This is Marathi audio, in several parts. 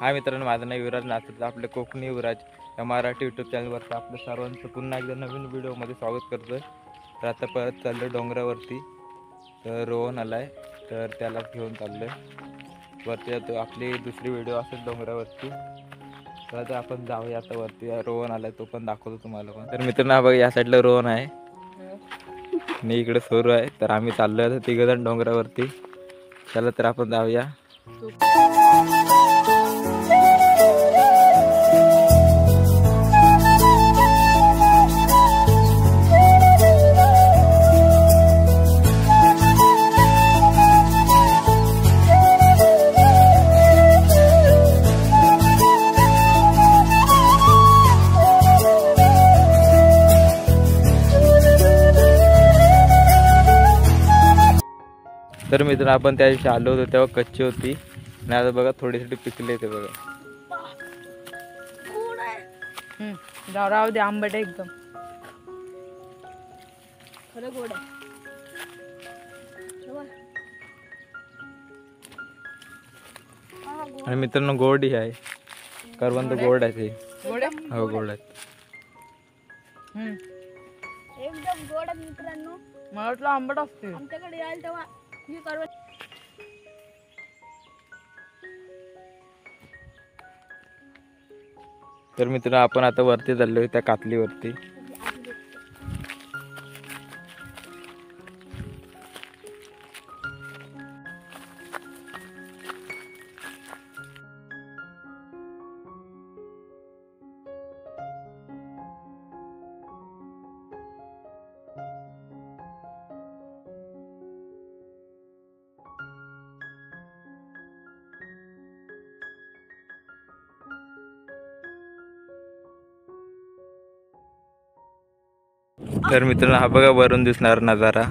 हाय मित्रांनो, माझं नाव युवराज नाचत. आपले कोकणी युवराज या मराठी यूट्यूब चॅनलवरती आपलं सर्वांचं पुन्हा एकदा नवीन व्हिडिओमध्ये स्वागत करतो आहे. तर आता परत चाललो डोंगरावरती. तर रोहन आला आहे, तर त्याला घेऊन चाललो आहे वरती. जातो आपली दुसरी व्हिडिओ असेल डोंगरावरती. तर आता आपण जाऊया आता वरती. रोहन आला आहे, तो पण दाखवतो तुम्हाला पण. तर मित्रांनो, हा बघा या साईडला रोहन आहे आणि इकडे सोरू आहे. तर आम्ही चाललो आहे तिघजण डोंगरावरती. चला तर आपण जाऊया. तर मित्र, आपण त्या दिवशी आलो होतो तेव्हा कच्ची होती आणि आता बघा थोडी थोडी पिकले ते बघा. राहू दे, आंबट एकदम खरं गोड आहे. आणि मित्रांनो, गोड ही आहे, करवंद गोड आहे ते. गोड आहे? हो, गोड आहे एकदम गोड आहे मित्रांनो. मला वाटलं आंबट असते. आमच्याकडे याल तेव्हा ही करवंद. तर मित्र, आपण आता वरती चाललोय त्या कातलीवरती. तर मित्रांनो, हा बघा वरून दिसणार नजारा.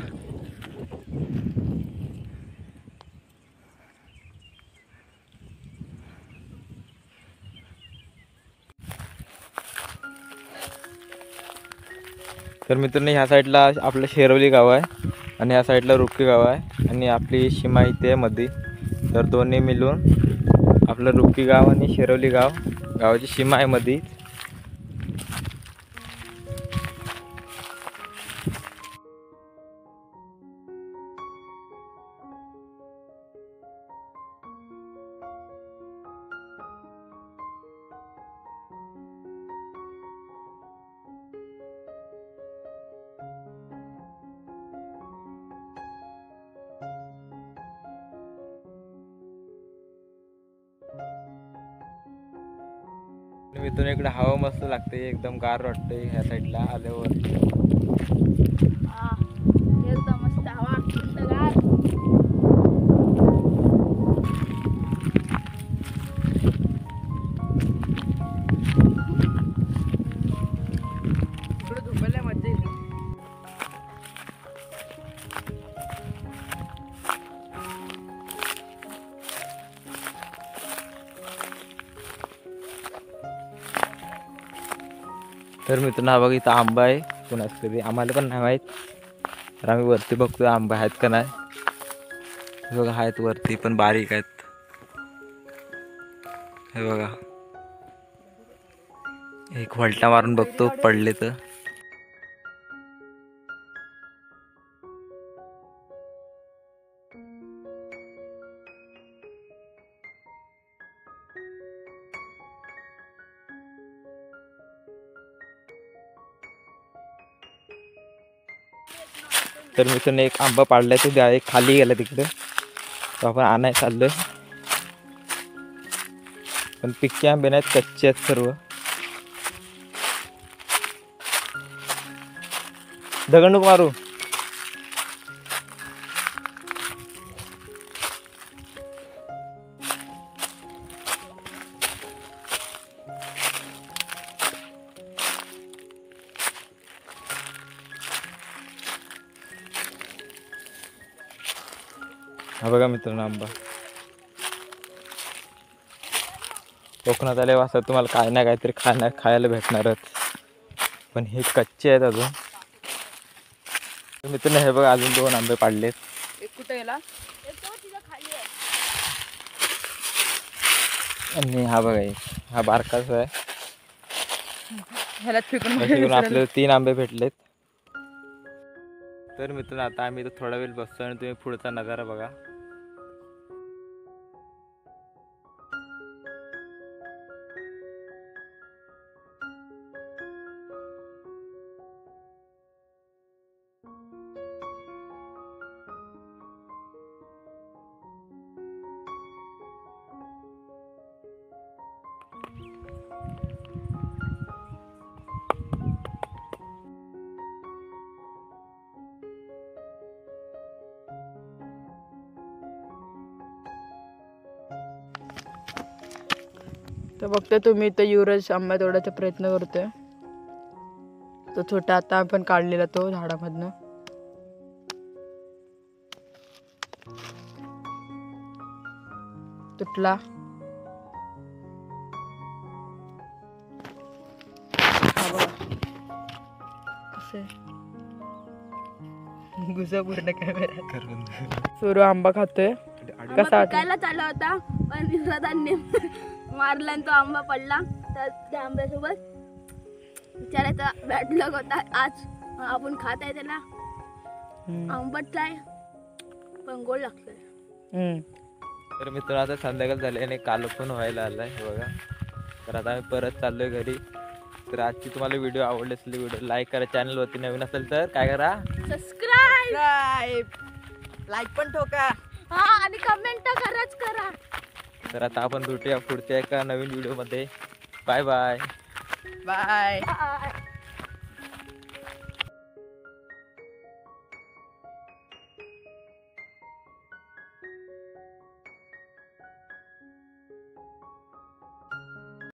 तर मित्रांनो, ह्या साईडला आपलं शेरवली गाव आहे आणि ह्या साईडला रुक्की गाव आहे आणि आपली सीमा इथे मध्ये. तर दोन्ही मिळून आपलं रुक्की गाव आणि शेरवली गाव गावाची सीमा आहे मध्ये. मिथून इकडे हवा मस्त लागते, एकदम गार वाटते ह्या साईडला आल्यावर. एकदम मस्त हवा थंडगार. इकडे झोपायला मजा येते. तर मित्रांनो, हा बघा इथं आंबा आहे. कोणाच तरी, आम्हाला पण नाही माहीत. तर आम्ही वरती बघतोय आंबा आहेत का नाही. हे बघा आहेत वरती, पण बारीक आहेत. हे बघा, एक वलटा मारून बघतो पडले तर. तर मित्रांनो, एक आंबा पाडलाय तो एक खाली गेला तिकडे, तो आपण आणाय चाललोय. पण पिक्के आंबे नाहीत, कच्चे आहेत सर्व. दगड नको मारू. हा बघा मित्रांनो, आंबा. कोकणात आले वाजता तुम्हाला काय ना काहीतरी खायला भेटणारच, पण हे कच्चे आहेत अजून. मित्रांनो, हे बघा अजून 2 आंबे पाडलेत. एक कुठे गेला? एक तो तिथं खाली आहे. आणि हा बघा एक, हा बारकाच आहे. ह्याला फेकून असे करून आपल्याला 3 आंबे भेटलेत. तर मित्रांनो आता आम्ही इथं थोडा वेळ बसतो आणि तुम्ही पुढचा नजारा बघा. तर बघतोय तुम्ही इथं युवराज आंबा तोडायचा प्रयत्न करतोय. तो छोटा आता आपण काढलेला तो झाडामधनं. तुटला. हा बघा. कसं आहे? घुसा पूर्ण कॅमेरा. सुरू आंबा खातोय. आंबा कसा वाटला? पिकायला चालला होता पण विश्रादांनी मारला आणि तो आंबा पडला. तर त्या आंब्यासोबत बिचारायचा बॅड लक होता आज. आपण खात आहे त्याला. आंबट आहे पण गोड लागतोय. तर मित्रांनो आता संध्याकाळ झाली आणि काल पण व्हायला आलाय बघा. तर आता आम्ही परत चाललोय घरी. तर आजची तुम्हाला व्हिडिओ आवडली असेल व्हिडिओ लाईक करा. चॅनलवरती नवीन असेल तर काय करा, सबस्क्राईब लाईक पण ठोका. हा आणि कमेंट खरंच करा. तर आता आपण भेटूया पुढच्या एका नवीन व्हिडिओमध्ये. Bye bye. बाय. बाय.